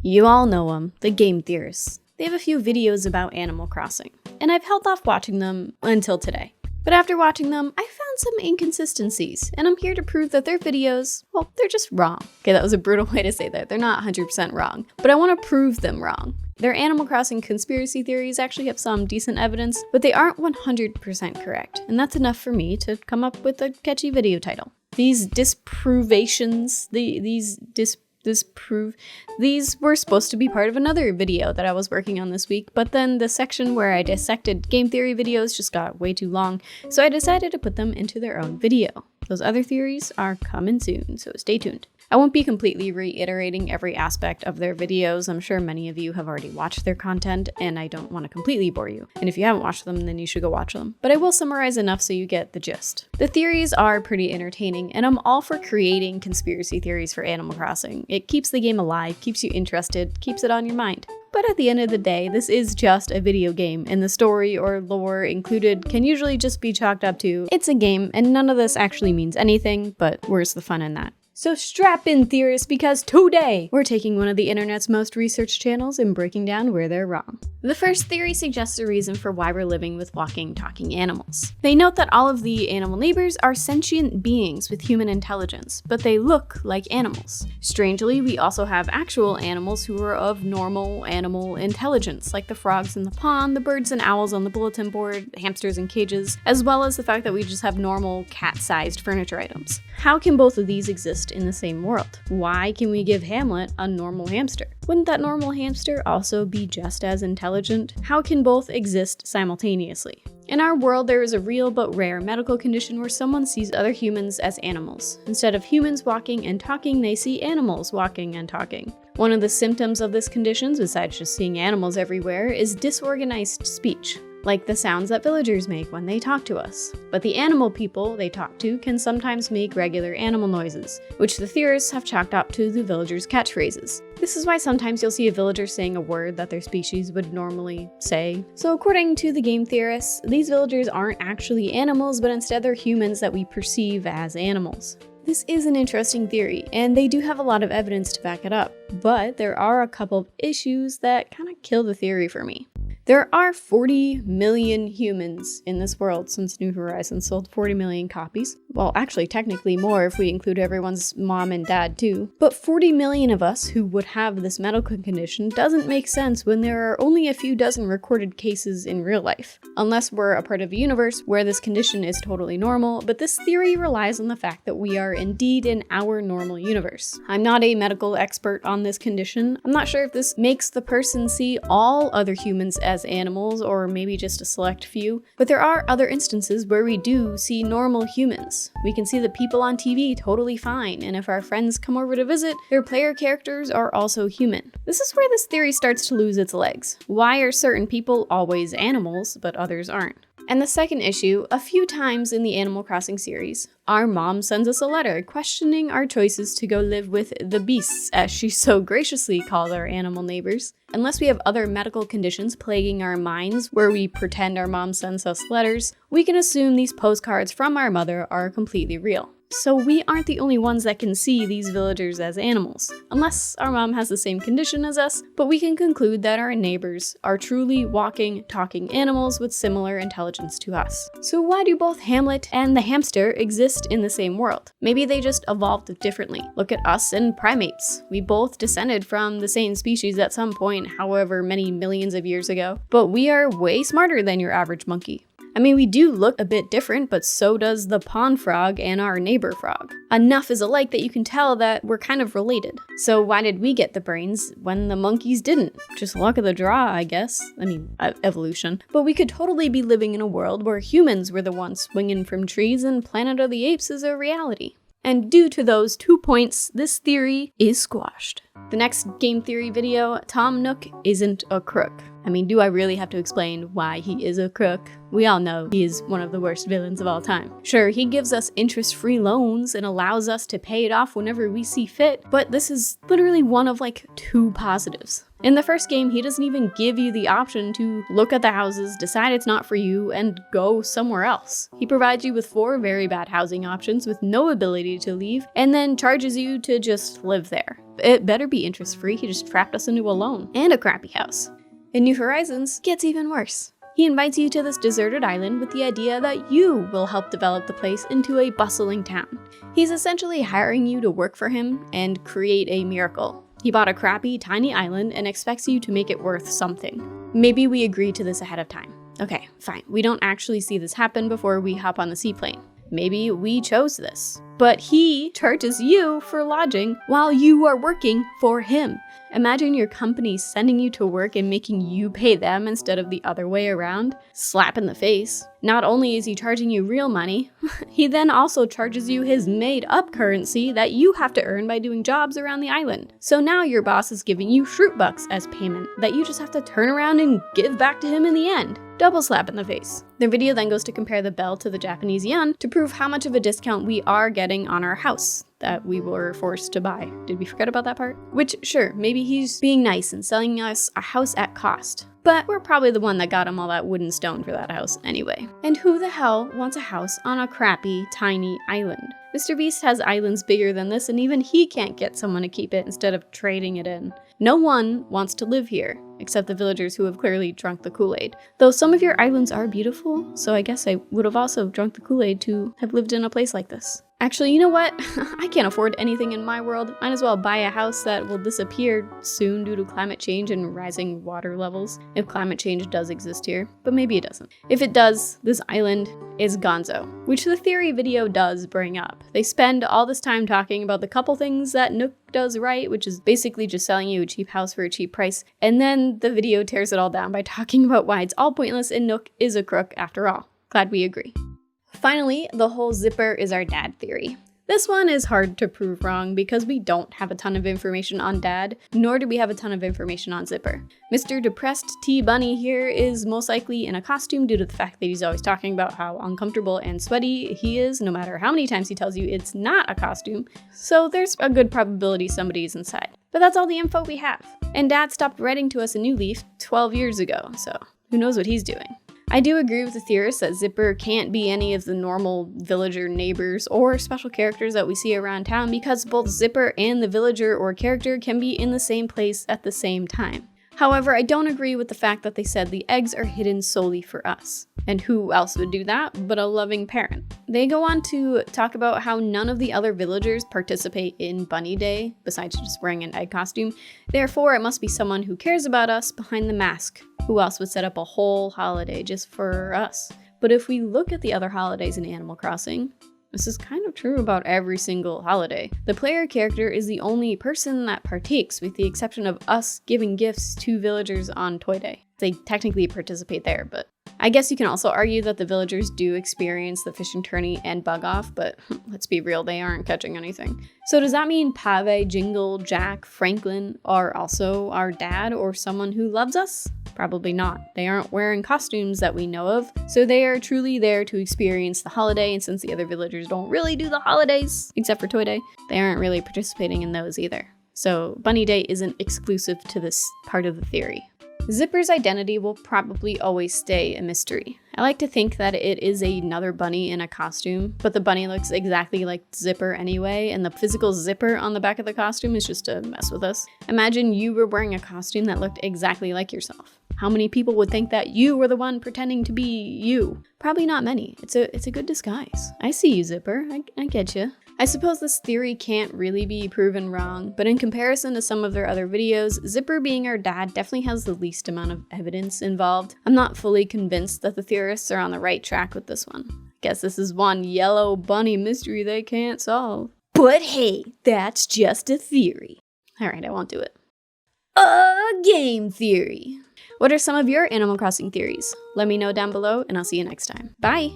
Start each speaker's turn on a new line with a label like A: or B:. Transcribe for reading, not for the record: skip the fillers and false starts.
A: You all know them, the game theorists. They have a few videos about Animal Crossing, and I've held off watching them until today. But after watching them, I found some inconsistencies, and I'm here to prove that their videos, well, they're just wrong. Okay, that was a brutal way to say that. They're not 100% wrong, but I want to prove them wrong. Their Animal Crossing conspiracy theories actually have some decent evidence, but they aren't 100% correct, and that's enough for me to come up with a catchy video title. These disprovations, these were supposed to be part of another video that I was working on this week, but then the section where I dissected game theory videos just got way too long, so I decided to put them into their own video. Those other theories are coming soon, so stay tuned. I won't be completely reiterating every aspect of their videos. I'm sure many of you have already watched their content, and I don't want to completely bore you. And if you haven't watched them, then you should go watch them. But I will summarize enough so you get the gist. The theories are pretty entertaining, and I'm all for creating conspiracy theories for Animal Crossing. It keeps the game alive, keeps you interested, keeps it on your mind. But at the end of the day, this is just a video game, and the story or lore included can usually just be chalked up to, it's a game, and none of this actually means anything, but where's the fun in that? So strap in, theorists, because today we're taking one of the internet's most researched channels and breaking down where they're wrong. The first theory suggests a reason for why we're living with walking, talking animals. They note that all of the animal neighbors are sentient beings with human intelligence, but they look like animals. Strangely, we also have actual animals who are of normal animal intelligence, like the frogs in the pond, the birds and owls on the bulletin board, hamsters in cages, as well as the fact that we just have normal cat-sized furniture items. How can both of these exist in the same world? Why can we give Hamlet a normal hamster? Wouldn't that normal hamster also be just as intelligent? How can both exist simultaneously? In our world, there is a real but rare medical condition where someone sees other humans as animals. Instead of humans walking and talking, they see animals walking and talking. One of the symptoms of this condition, besides just seeing animals everywhere, is disorganized speech, like the sounds that villagers make when they talk to us. But the animal people they talk to can sometimes make regular animal noises, which the theorists have chalked up to the villagers' catchphrases. This is why sometimes you'll see a villager saying a word that their species would normally say. So according to the game theorists, these villagers aren't actually animals, but instead they're humans that we perceive as animals. This is an interesting theory, and they do have a lot of evidence to back it up, but there are a couple of issues that kind of kill the theory for me. There are 40 million humans in this world since New Horizons sold 40 million copies. Well, actually, technically more if we include everyone's mom and dad too. But 40 million of us who would have this medical condition doesn't make sense when there are only a few dozen recorded cases in real life. Unless we're a part of a universe where this condition is totally normal, but this theory relies on the fact that we are indeed in our normal universe. I'm not a medical expert on this condition. I'm not sure if this makes the person see all other humans as animals, or maybe just a select few, but there are other instances where we do see normal humans. We can see the people on TV totally fine, and if our friends come over to visit, their player characters are also human. This is where this theory starts to lose its legs. Why are certain people always animals, but others aren't? And the second issue, a few times in the Animal Crossing series, our mom sends us a letter questioning our choices to go live with the beasts, as she so graciously calls our animal neighbors. Unless we have other medical conditions plaguing our minds where we pretend our mom sends us letters, we can assume these postcards from our mother are completely real. So we aren't the only ones that can see these villagers as animals, unless our mom has the same condition as us, but we can conclude that our neighbors are truly walking, talking animals with similar intelligence to us. So why do both Hamlet and the hamster exist in the same world? Maybe they just evolved differently. Look at us and primates. We both descended from the same species at some point, however many millions of years ago, but we are way smarter than your average monkey. I mean, we do look a bit different, but so does the pond frog and our neighbor frog. Enough is alike that you can tell that we're kind of related. So why did we get the brains when the monkeys didn't? Just luck of the draw, I guess. I mean, evolution. But we could totally be living in a world where humans were the ones swinging from trees and Planet of the Apes is a reality. And due to those 2 points, this theory is squashed. The next game theory video, Tom Nook isn't a crook. I mean, do I really have to explain why he is a crook? We all know he is one of the worst villains of all time. Sure, he gives us interest-free loans and allows us to pay it off whenever we see fit, but this is literally one of like 2 positives. In the first game, he doesn't even give you the option to look at the houses, decide it's not for you, and go somewhere else. He provides you with 4 very bad housing options with no ability to leave, and then charges you to just live there. It better be interest-free. He just trapped us into a loan and a crappy house. In New Horizons, it gets even worse. He invites you to this deserted island with the idea that you will help develop the place into a bustling town. He's essentially hiring you to work for him and create a miracle. He bought a crappy, tiny island and expects you to make it worth something. Maybe we agree to this ahead of time. Okay, fine. We don't actually see this happen before we hop on the seaplane. Maybe we chose this. But he charges you for lodging while you are working for him. Imagine your company sending you to work and making you pay them instead of the other way around. Slap in the face. Not only is he charging you real money, he then also charges you his made-up currency that you have to earn by doing jobs around the island. So now your boss is giving you fruit bucks as payment that you just have to turn around and give back to him in the end. Double slap in the face. The video then goes to compare the bell to the Japanese yen to prove how much of a discount we are getting on our house that we were forced to buy. Did we forget about that part? Which, sure, maybe he's being nice and selling us a house at cost. But we're probably the one that got him all that wood and stone for that house anyway. And who the hell wants a house on a crappy, tiny island? Mr. Beast has islands bigger than this, and even he can't get someone to keep it instead of trading it in. No one wants to live here, except the villagers who have clearly drunk the Kool-Aid. Though some of your islands are beautiful, so I guess I would have also drunk the Kool-Aid to have lived in a place like this. Actually, you know what? I can't afford anything in my world. Might as well buy a house that will disappear soon due to climate change and rising water levels, if climate change does exist here, but maybe it doesn't. If it does, this island is gonzo, which the theory video does bring up. They spend all this time talking about the couple things that Nook does right, which is basically just selling you a cheap house for a cheap price, and then the video tears it all down by talking about why it's all pointless and Nook is a crook after all. Glad we agree. Finally, the whole zipper is our dad theory. This one is hard to prove wrong because we don't have a ton of information on Dad, nor do we have a ton of information on Zipper. Mr. Depressed T-Bunny here is most likely in a costume due to the fact that he's always talking about how uncomfortable and sweaty he is, no matter how many times he tells you it's not a costume, so there's a good probability somebody is inside. But that's all the info we have. And Dad stopped writing to us a New Leaf 12 years ago, so who knows what he's doing. I do agree with the theorist that Zipper can't be any of the normal villager neighbors or special characters that we see around town because both Zipper and the villager or character can be in the same place at the same time. However, I don't agree with the fact that they said the eggs are hidden solely for us. And who else would do that but a loving parent? They go on to talk about how none of the other villagers participate in Bunny Day, besides just wearing an egg costume. Therefore, it must be someone who cares about us behind the mask. Who else would set up a whole holiday just for us? But if we look at the other holidays in Animal Crossing, this is kind of true about every single holiday. The player character is the only person that partakes, with the exception of us giving gifts to villagers on Toy Day. They technically participate there, but I guess you can also argue that the villagers do experience the fishing tourney and bug off, but let's be real, they aren't catching anything. So does that mean Pave, Jingle, Jack, Franklin are also our dad or someone who loves us? Probably not. They aren't wearing costumes that we know of, so they are truly there to experience the holiday, and since the other villagers don't really do the holidays, except for Toy Day, they aren't really participating in those either. So Bunny Day isn't exclusive to this part of the theory. Zipper's identity will probably always stay a mystery. I like to think that it is another bunny in a costume, but the bunny looks exactly like Zipper anyway, and the physical zipper on the back of the costume is just to mess with us. Imagine you were wearing a costume that looked exactly like yourself. How many people would think that you were the one pretending to be you? Probably not many. It's a good disguise. I see you, Zipper. I get you. I suppose this theory can't really be proven wrong, but in comparison to some of their other videos, Zipper being our dad definitely has the least amount of evidence involved. I'm not fully convinced that the theorists are on the right track with this one. Guess this is one yellow bunny mystery they can't solve. But hey, that's just a theory. Alright, I won't do it. A game theory. What are some of your Animal Crossing theories? Let me know down below, and I'll see you next time. Bye!